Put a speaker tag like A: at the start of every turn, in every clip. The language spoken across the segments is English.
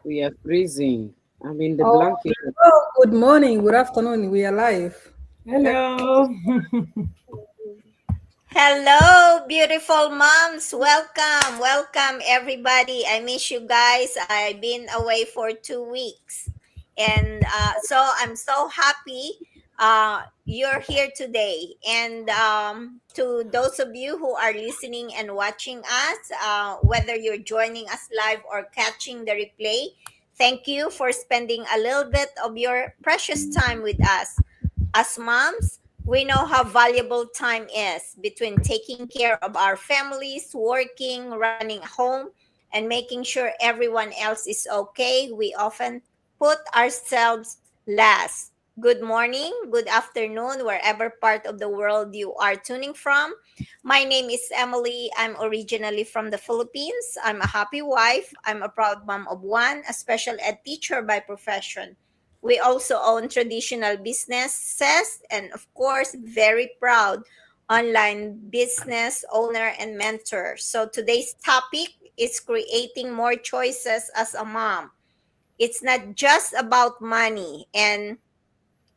A: We are freezing. I'm in the
B: Oh,
A: blanket.
B: good morning, good afternoon. We are live.
C: Hello.
D: Hello, beautiful moms. Welcome. Welcome, everybody. I miss you guys. I've been away for 2 weeks. And I'm so happy you're here today. And to those of you who are listening and watching us, whether you're joining us live or catching the replay, thank you for spending a little bit of your precious time with us. As moms, we know how valuable time is between taking care of our families, working, running a home, and making sure everyone else is okay. We often put ourselves last. Good morning, good afternoon, wherever part of the world you are tuning from. My name is Emily. I'm originally from the Philippines. I'm a happy wife. I'm a proud mom of one, a special ed teacher by profession. We also own traditional businesses and, of course, very proud online business owner and mentor. So today's topic is creating more choices as a mom. It's not just about money. And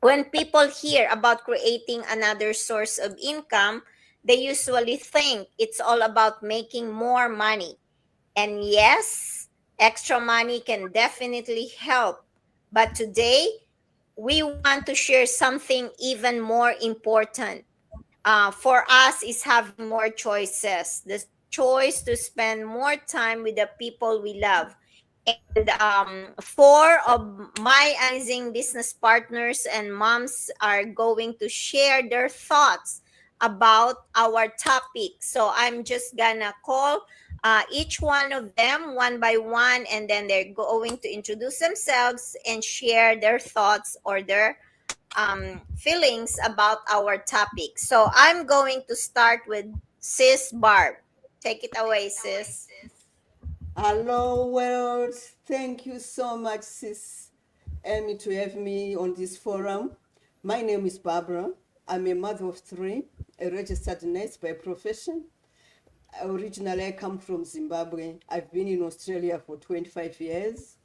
D: when people hear about creating another source of income, they usually think it's all about making more money. And yes, extra money can definitely help. But today, we want to share something even more important. For us is having more choices, the choice to spend more time with the people we love. And four of my amazing business partners and moms are going to share their thoughts about our topic. So I'm just gonna call each one of them one by one, and then they're going to introduce themselves and share their thoughts or their feelings about our topic. So I'm going to start with Sis Barb. Take it away, sis.
E: Hello, world. Thank you so much, Sis Amy, to have me on this forum. My name is Barbara. I'm a mother of three, a registered nurse by profession. Originally, I come from Zimbabwe. I've been in Australia for 25 years.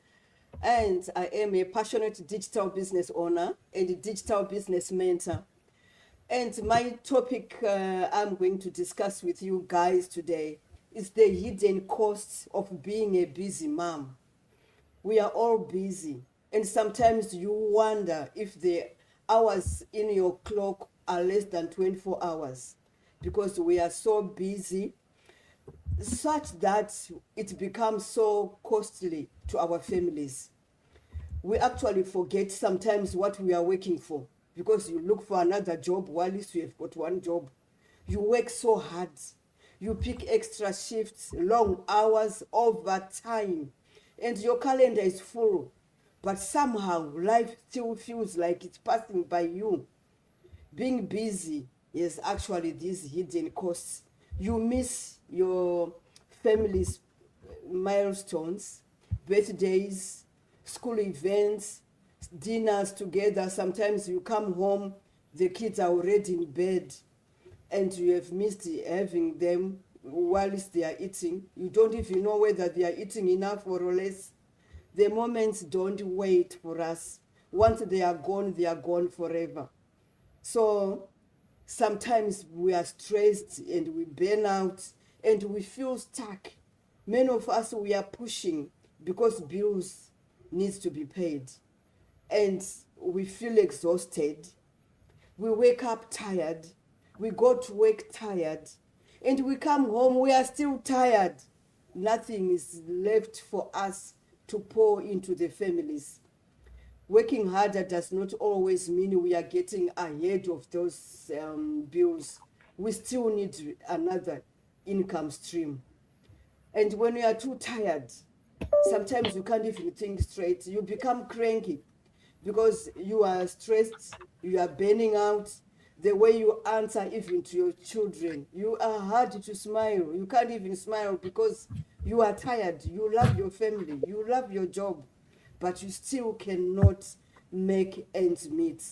E: And I am a passionate digital business owner and a digital business mentor. And my topic I'm going to discuss with you guys today is the hidden costs of being a busy mom. We are all busy, and sometimes you wonder if the hours in your clock are less than 24 hours because we are so busy, such that it becomes so costly to our families. We actually forget sometimes what we are working for because you look for another job while you have got one job. You work so hard. You pick extra shifts, long hours, overtime, and your calendar is full. But somehow life still feels like it's passing by you. Being busy is actually these hidden costs. You miss your family's milestones, birthdays, school events, dinners together. Sometimes you come home, the kids are already in bed, and you have missed having them whilst they are eating. You don't even know whether they are eating enough or less. The moments don't wait for us. Once they are gone forever. So sometimes we are stressed and we burn out and we feel stuck. Many of us, we are pushing because bills needs to be paid, and we feel exhausted. We wake up tired, we go to work tired, and we come home, we are still tired. Nothing is left for us to pour into the families. Working harder does not always mean we are getting ahead of those bills. We still need another income stream. And when you are too tired, sometimes you can't even think straight. You become cranky because you are stressed, you are burning out. The way you answer even to your children, you are hard to smile. You can't even smile because you are tired. You love your family, you love your job, but you still cannot make ends meet.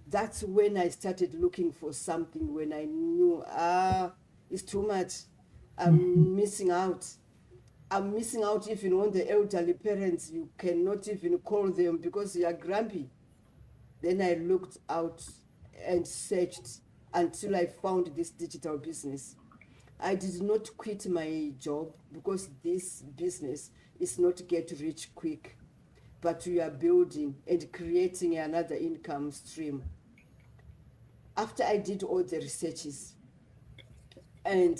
E: That's when I started looking for something, when I knew, it's too much. I'm missing out. I'm missing out even on the elderly parents. You cannot even call them because you are grumpy. Then I looked out and searched until I found this digital business. I did not quit my job because this business is not get rich quick, but we are building and creating another income stream. After I did all the researches and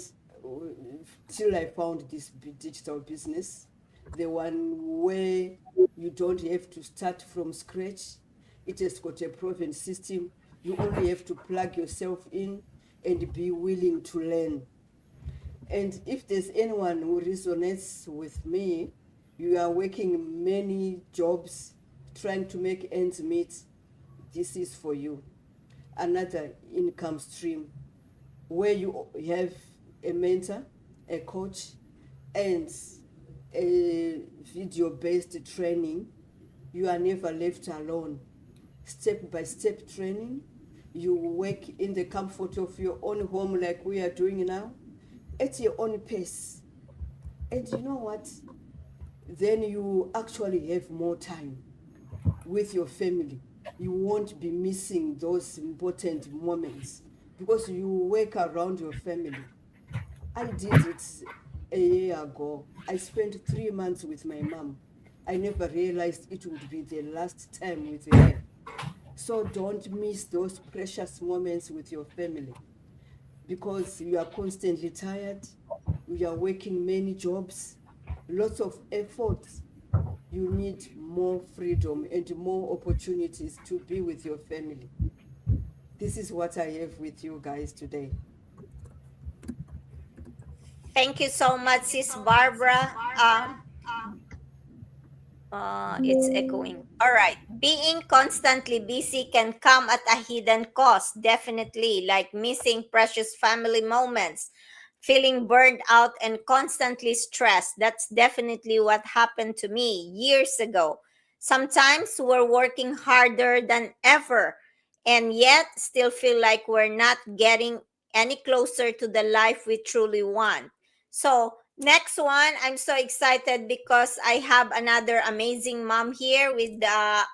E: till I found this digital business, the one where you don't have to start from scratch. It has got a proven system. You only have to plug yourself in and be willing to learn. And if there's anyone who resonates with me, you are working many jobs trying to make ends meet, this is for you. Another income stream where you have a mentor, a coach, and a video based training. You are never left alone. Step by step training. You work in the comfort of your own home, like we are doing now, at your own pace. And you know what? Then you actually have more time with your family. You won't be missing those important moments because you work around your family. I did it a year ago. I spent 3 months with my mom. I never realized it would be the last time with her. So don't miss those precious moments with your family because you are constantly tired. You are working many jobs, lots of efforts. You need more freedom and more opportunities to be with your family. This is what I have with you guys today.
D: Thank you so much, Sis Barbara. It's echoing. All right. Being constantly busy can come at a hidden cost, definitely, like missing precious family moments, feeling burned out, and constantly stressed. That's definitely what happened to me years ago. Sometimes we're working harder than ever, and yet still feel like we're not getting any closer to the life we truly want. So, next one, I'm so excited because I have another amazing mom here with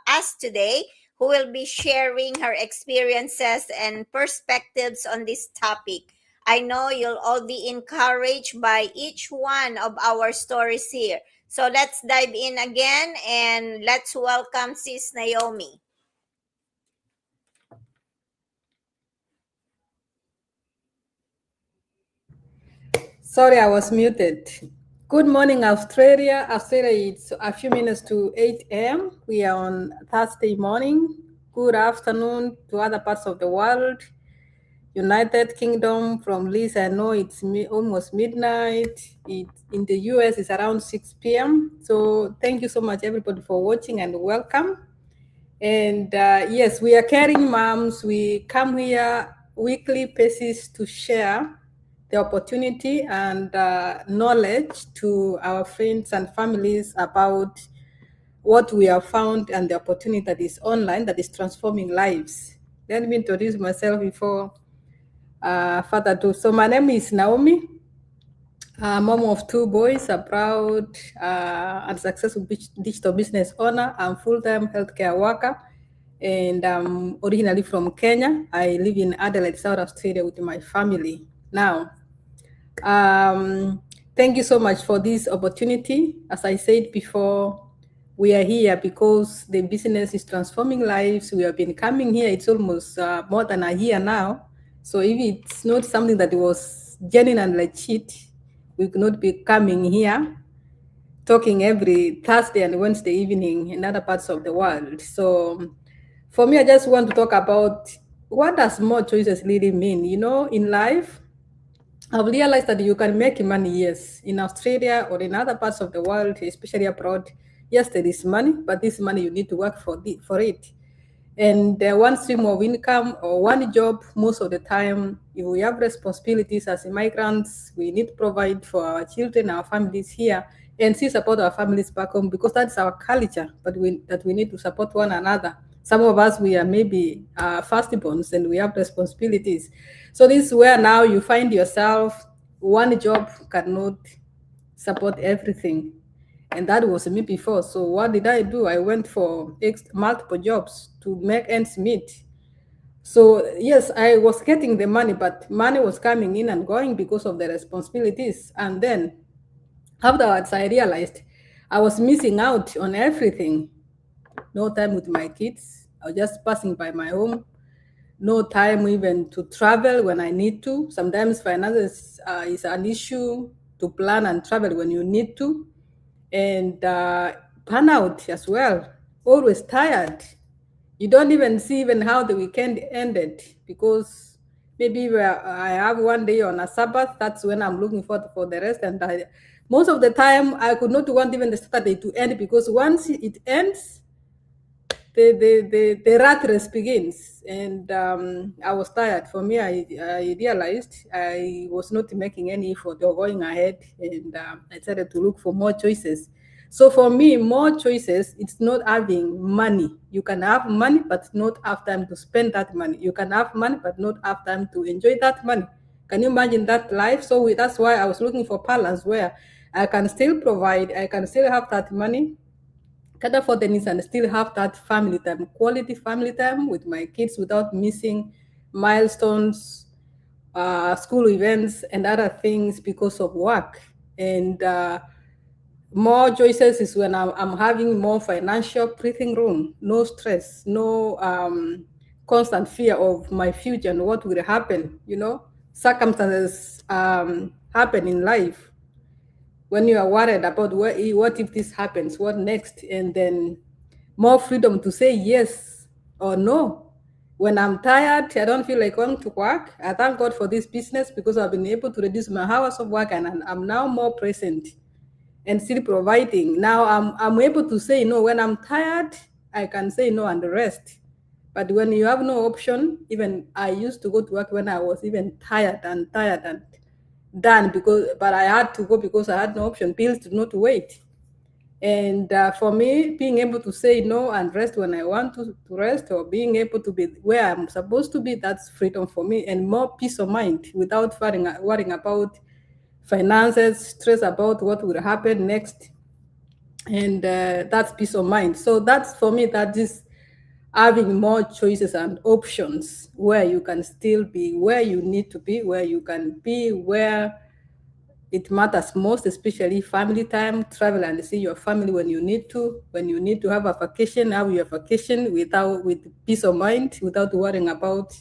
D: us today who will be sharing her experiences and perspectives on this topic. I know you'll all be encouraged by each one of our stories here. So let's dive in again and let's welcome Sis Naomi.
B: Sorry, I was muted. Good morning, Australia. Australia, it's a few minutes to 8 a.m. We are on Thursday morning. Good afternoon to other parts of the world. United Kingdom, from Liz, I know it's almost midnight. In the US, it's around 6 p.m. So thank you so much, everybody, for watching and welcome. And yes, we are caring moms. We come here weekly basis to share the opportunity and knowledge to our friends and families about what we have found and the opportunity that is online that is transforming lives. Let me introduce myself before further ado. So my name is Naomi, mom of two boys, a proud and successful digital business owner. I'm full-time healthcare worker, and I'm originally from Kenya. I live in Adelaide, South Australia, with my family now. Thank you so much for this opportunity. As I said before, we are here because the business is transforming lives. We have been coming here, it's almost more than a year now. So if it's not something that was genuine and legit, we could not be coming here talking every Thursday and Wednesday evening in other parts of the world. So for me, I just want to talk about what does more choices really mean? You know, in life, I've realized that you can make money, yes, in Australia or in other parts of the world, especially abroad. Yes, there is money, but this money you need to work for it. And one stream of income or one job, most of the time, if we have responsibilities as immigrants, we need to provide for our children, our families here, and still support our families back home because that's our culture. But we need to support one another. Some of us, we are maybe firstborns and we have responsibilities. So this is where now you find yourself, one job cannot support everything. And that was me before. So what did I do? I went for multiple jobs to make ends meet. So yes, I was getting the money, but money was coming in and going because of the responsibilities. And then afterwards, I realized I was missing out on everything. No time with my kids. I was just passing by my home. No time even to travel when I need to. Sometimes finances is an issue to plan and travel when you need to. And burnout as well. Always tired. You don't even see even how the weekend ended because maybe I have one day on a Sabbath. That's when I'm looking for the rest. And most of the time, I could not want even the Saturday to end because once it ends, the rat race begins. And I was tired. For me, I realized I was not making any effort or going ahead, and I started to look for more choices. So for me, more choices, it's not having money. You can have money, but not have time to spend that money. You can have money, but not have time to enjoy that money. Can you imagine that life? So that's why I was looking for balance where I can still provide, I can still have that money, cater for the needs, and still have that family time, quality family time with my kids without missing milestones, school events, and other things because of work. And more choices is when I'm having more financial breathing room, no stress, no constant fear of my future and what will happen. Circumstances happen in life when you are worried about what if this happens, what next, and then more freedom to say yes or no. When I'm tired, I don't feel like going to work. I thank God for this business because I've been able to reduce my hours of work, and I'm now more present and still providing. Now I'm able to say no. When I'm tired, I can say no and rest. But when you have no option, even I used to go to work when I was even tired and done, but I had to go because I had no option. Bills did not wait. And for me, being able to say no and rest when I want to rest, or being able to be where I'm supposed to be, that's freedom for me and more peace of mind without worrying about finances, stress about what will happen next. And that's peace of mind. So that's for me, that is having more choices and options where you can still be where you need to be, where you can be where it matters most, especially family time, travel and see your family when you need to. When you need to have a vacation, have your vacation with peace of mind, without worrying about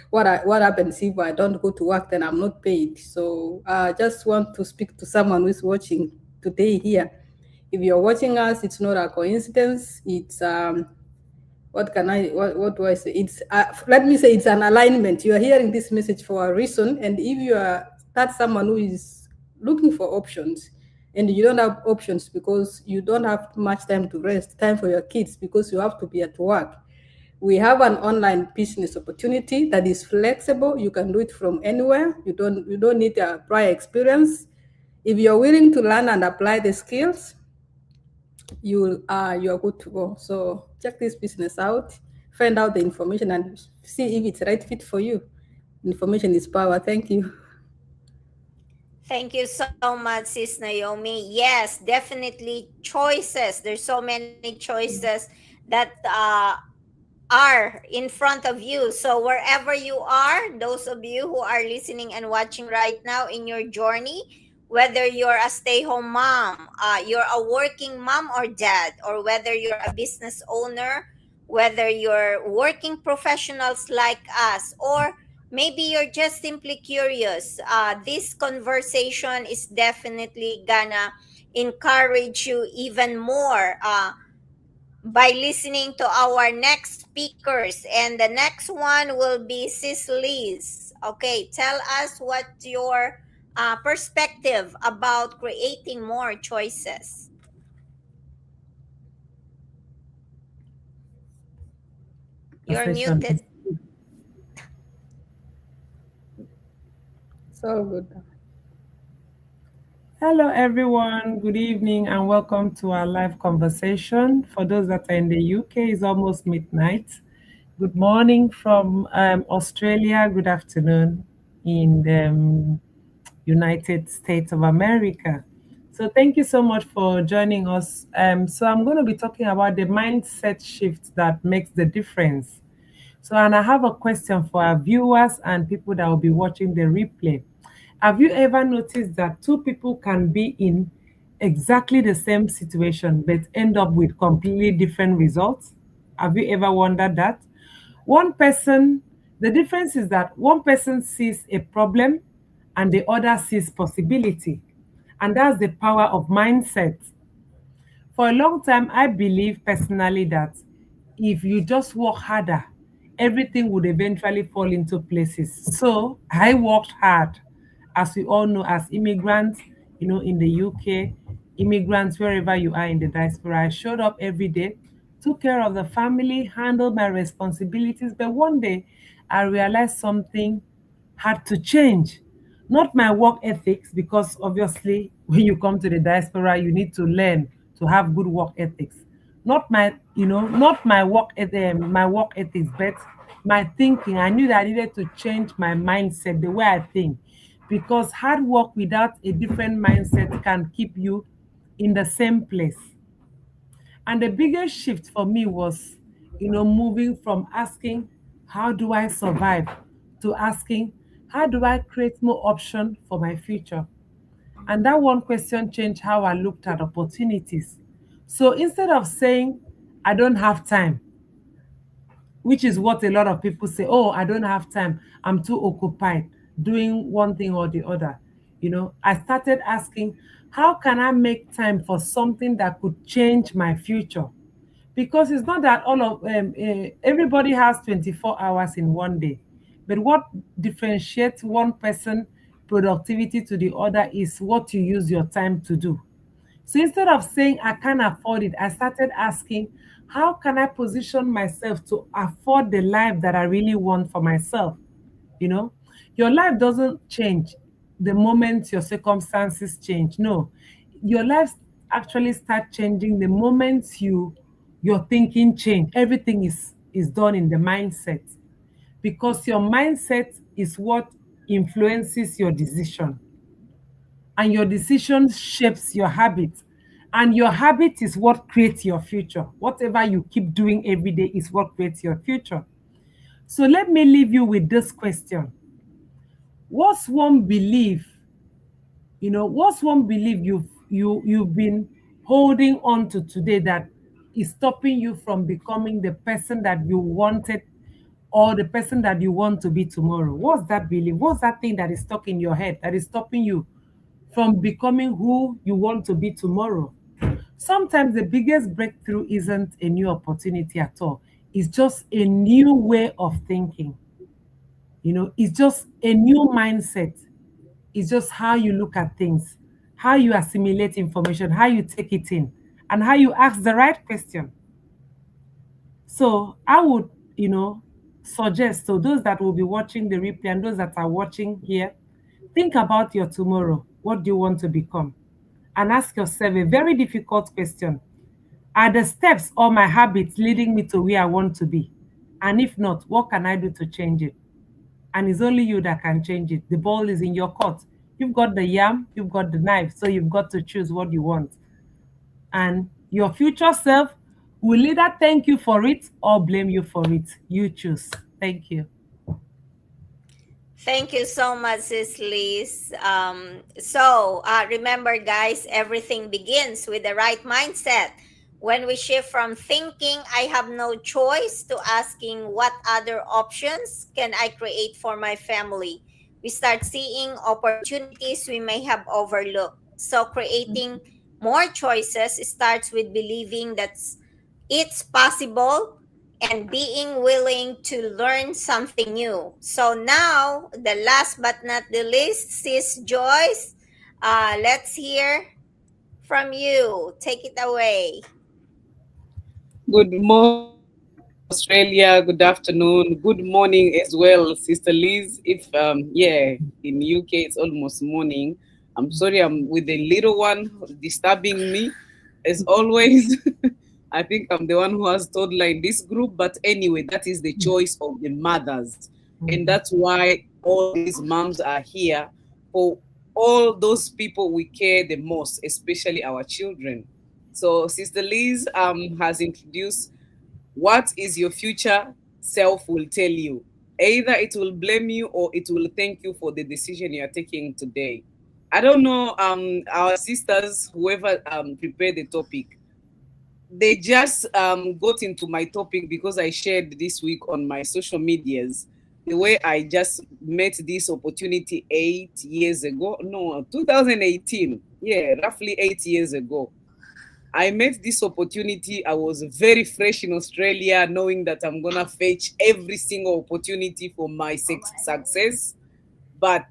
B: what happens if I don't go to work, then I'm not paid. So I just want to speak to someone who's watching today here. If you're watching us, it's not a coincidence. It's what do I say? It's let me say it's an alignment. You are hearing this message for a reason, and if you are that someone who is looking for options and you don't have options because you don't have much time to rest, time for your kids because you have to be at work, we have an online business opportunity that is flexible. You can do it from anywhere. You don't need a prior experience. If you're willing to learn and apply the skills, you're good to go. So check this business out, find out the information, and see if it's the right fit for you. Information is power. Thank you.
D: Thank you so much, Sis Naomi. Yes, definitely choices. There's so many choices that are in front of you. So wherever you are, those of you who are listening and watching right now in your journey, whether you're a stay-home mom, you're a working mom or dad, or whether you're a business owner, whether you're working professionals like us, or maybe you're just simply curious, this conversation is definitely gonna encourage you even more. By listening to our next speakers. And the next one will be Sis Liz. Okay, tell us what your perspective about creating more choices. You're
C: Conversation.
D: muted.
B: It's all good.
C: Hello, everyone. Good evening, and welcome to our live conversation. For those that are in the UK, it's almost midnight. Good morning from Australia. Good afternoon in the United States of America. So thank you so much for joining us. So I'm going to be talking about the mindset shift that makes the difference. So, and I have a question for our viewers and people that will be watching the replay. Have you ever noticed that two people can be in exactly the same situation but end up with completely different results? Have you ever wondered that? One person, the difference is that one person sees a problem and the other sees possibility. And that's the power of mindset. For a long time, I believe personally that if you just work harder, everything would eventually fall into places. So I worked hard, as we all know, as immigrants, in the UK, immigrants, wherever you are in the diaspora. I showed up every day, took care of the family, handled my responsibilities. But one day, I realized something had to change. Not my work ethics, because obviously, when you come to the diaspora, you need to learn to have good work ethics. Not my my work ethics, but my thinking. I knew that I needed to change my mindset, the way I think, because hard work without a different mindset can keep you in the same place. And the biggest shift for me was, moving from asking, how do I survive, to asking, how do I create more option for my future? And that one question changed how I looked at opportunities. So instead of saying, I don't have time, which is what a lot of people say, oh, I don't have time, I'm too occupied doing one thing or the other. I started asking, how can I make time for something that could change my future? Because it's not that everybody has 24 hours in one day, but what differentiates one person productivity to the other is what you use your time to do. So instead of saying I can't afford it, I started asking, how can I position myself to afford the life that I really want for myself? You know, your life doesn't change the moment your circumstances change. No, your life actually start changing the moment your thinking change. Everything is done in the mindset, because your mindset is what influences your decision, and your decision shapes your habit, and your habit is what creates your future. Whatever you keep doing every day is what creates your future. So let me leave you with this question. What's one belief, what's one belief you've been holding on to today that is stopping you from becoming the person that you wanted, or the person that you want to be tomorrow? What's that belief? What's that thing that is stuck in your head that is stopping you from becoming who you want to be tomorrow? Sometimes the biggest breakthrough isn't a new opportunity at all. It's just a new way of thinking. It's just a new mindset. It's just how you look at things, how you assimilate information, how you take it in, and how you ask the right question. So I would, suggest to those that will be watching the replay and those that are watching here, think about your tomorrow. What do you want to become? And ask yourself a very difficult question. Are the steps or my habits leading me to where I want to be? And if not, what can I do to change it? And it's only you that can change it. The ball is in your court. You've got the yam, you've got the knife, so you've got to choose what you want. And your future self will either thank you for it or blame you for it. You choose. Thank you.
D: Thank you so much, Sis Liz. So remember, guys, everything begins with the right mindset. When we shift from thinking, I have no choice, to asking, what other options can I create for my family? We start seeing opportunities we may have overlooked. So creating more choices starts with believing that it's possible and being willing to learn something new. So now, the last but not the least, Sis Joyce, let's hear from you. Take it away.
A: Good morning from Australia. Good afternoon. Good morning as well, Sister Liz. If yeah, in UK it's almost morning. I'm sorry, I'm with the little one disturbing me, as always. I think I'm the one who has toddler in this group, but anyway, that is the choice of the mothers, and that's why all these moms are here for all those people we care the most, especially our children. So Sister Liz has introduced what is your future self will tell you. Either it will blame you or it will thank you for the decision you are taking today. I don't know, our sisters, whoever prepared the topic, they just got into my topic because I shared this week on my social medias the way I just met this opportunity 8 years ago. No, 2018. Yeah, roughly 8 years ago. I met this opportunity. I was very fresh in Australia, knowing that I'm gonna fetch every single opportunity for my success. But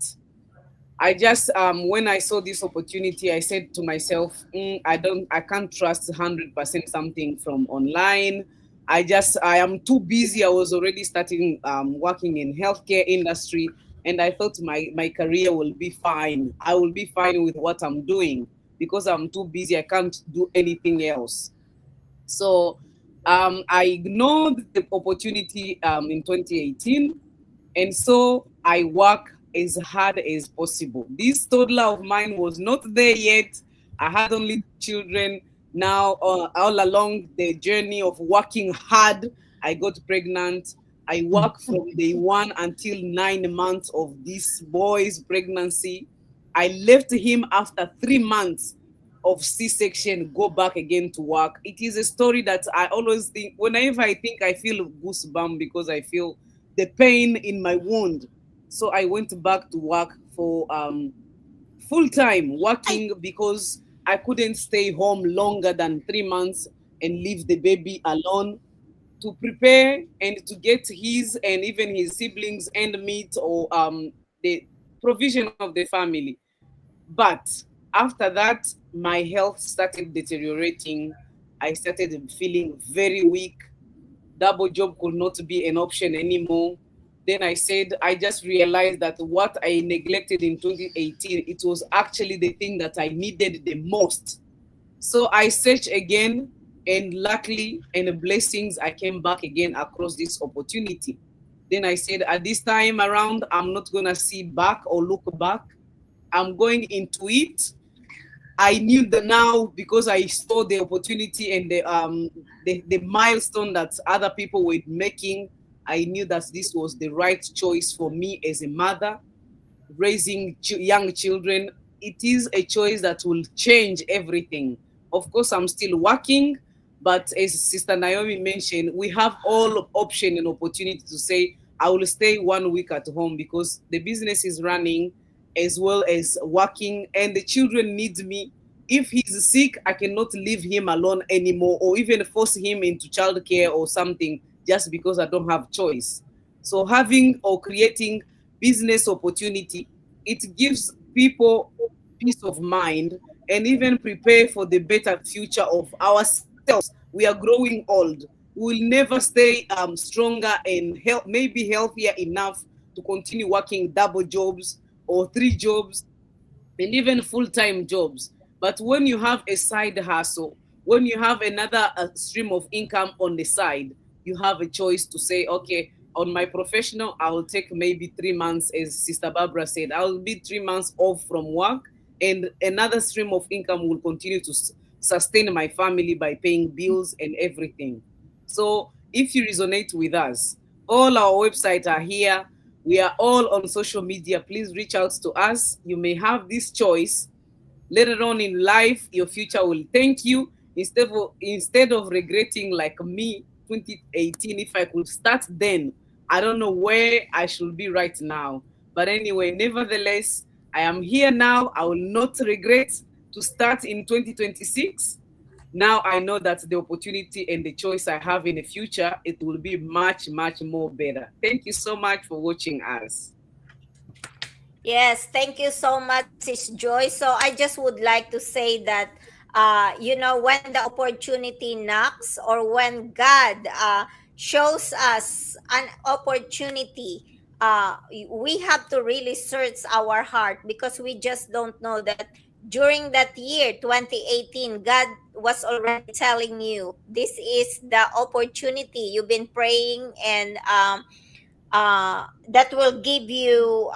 A: I just when I saw this opportunity, I said to myself, I can't trust 100% something from online. I am too busy. I was already starting working in healthcare industry, and I thought my career will be fine. I will be fine with what I'm doing because I'm too busy. I can't do anything else. So I ignored the opportunity in 2018, and so I work as hard as possible. This toddler of mine was not there yet. I had only children. Now, all along the journey of working hard, I got pregnant. I worked from day one until 9 months of this boy's pregnancy. I left him after 3 months of C-section, go back again to work. It is a story that I always think, whenever I think, I feel goosebump because I feel the pain in my wound. So I went back to work for full time working because I couldn't stay home longer than 3 months and leave the baby alone to prepare and to get his and even his siblings end meet or the provision of the family. But after that, my health started deteriorating. I started feeling very weak. Double job could not be an option anymore. Then I said, I just realized that what I neglected in 2018, it was actually the thing that I needed the most. So I searched again, and luckily and blessings, I came back again across this opportunity. Then I said, at this time around, I'm not gonna see back or look back. I'm going into it. I knew that now because I saw the opportunity and the milestone that other people were making. I knew that this was the right choice for me as a mother raising young children. It is a choice that will change everything. Of course, I'm still working, but as Sister Naomi mentioned, we have all option and opportunity to say, I will stay 1 week at home because the business is running as well as working and the children need me. If he's sick, I cannot leave him alone anymore or even force him into childcare or something just because I don't have choice. So having or creating business opportunity, it gives people peace of mind and even prepare for the better future of ourselves. We are growing old. We will never stay stronger and maybe healthier enough to continue working double jobs or three jobs and even full-time jobs. But when you have a side hustle, when you have another stream of income on the side, you have a choice to say, okay, on my professional, I will take maybe 3 months, as Sister Barbara said, I will be 3 months off from work, and another stream of income will continue to sustain my family by paying bills and everything. So if you resonate with us, all our websites are here. We are all on social media. Please reach out to us. You may have this choice. Later on in life, your future will thank you instead of regretting like me, 2018. If I could start then, I don't know where I should be right now. But anyway, nevertheless, I am here now. I will not regret to start in 2026. Now I know that the opportunity and the choice I have in the future, it will be much, much more better. Thank you so much for watching us.
D: Yes, thank you so much, Sis Joy. So I just would like to say that, when the opportunity knocks or when God shows us an opportunity, we have to really search our heart because we just don't know that during that year, 2018, God was already telling you this is the opportunity you've been praying and that will give you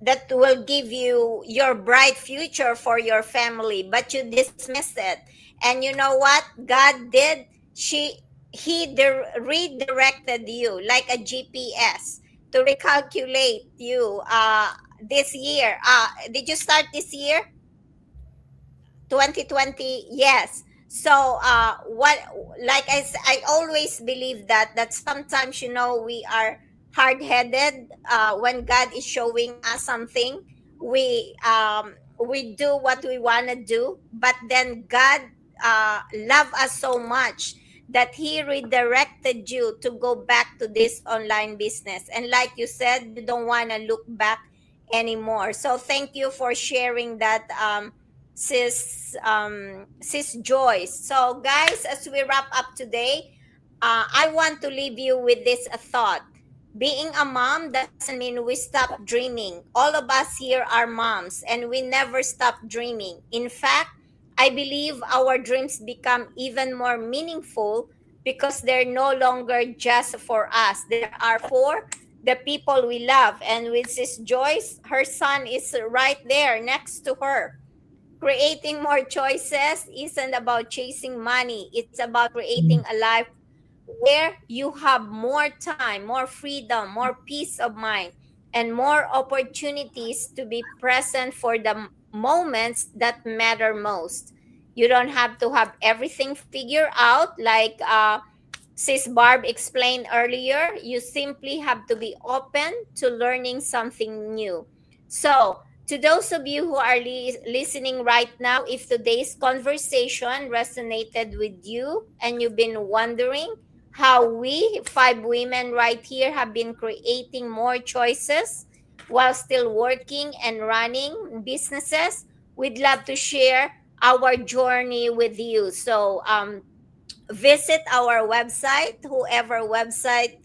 D: that will give you your bright future for your family, but you dismiss it. And you know what God did? she redirected you like a GPS to recalculate you this year. Did you start this year? 2020, yes. So what, like I always believe that sometimes, we are hard-headed when God is showing us something. We do what we want to do, but then God love us so much that he redirected you to go back to this online business, and like you said, you don't want to look back anymore. So thank you for sharing that, sis Joyce. So guys, as we wrap up today, I want to leave you with this thought. Being a mom doesn't mean we stop dreaming. All of us here are moms and we never stop dreaming. In fact, I believe our dreams become even more meaningful because they're no longer just for us. They are for the people we love. And with Sis Joyce, her son is right there next to her. Creating more choices isn't about chasing money, it's about creating a life where you have more time, more freedom, more peace of mind, and more opportunities to be present for the moments that matter most. You don't have to have everything figured out, like Sis Barb explained earlier. You simply have to be open to learning something new. So, to those of you who are listening right now, if today's conversation resonated with you and you've been wondering how we, five women right here, have been creating more choices while still working and running businesses, we'd love to share our journey with you. So, visit our website, whoever website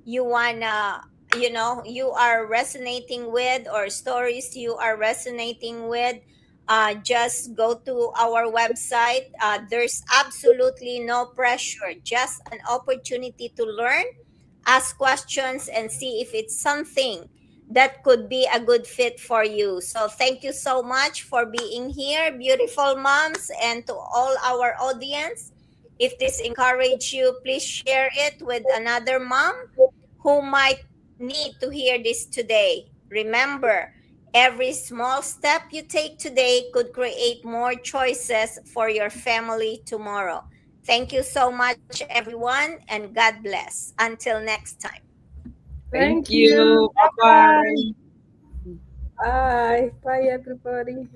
D: you wanna, you are resonating with, or stories you are resonating with. Just go to our website. There's absolutely no pressure, just an opportunity to learn, ask questions, and see if it's something that could be a good fit for you. So thank you so much for being here, beautiful moms, and to all our audience. If this encouraged you, please share it with another mom who might need to hear this today. Remember, every small step you take today could create more choices for your family tomorrow. Thank you so much, everyone, and God bless. Until next time.
A: Thank
C: Thank you.
A: you. Bye
C: Bye bye.
A: bye.
B: Bye. Bye, everybody.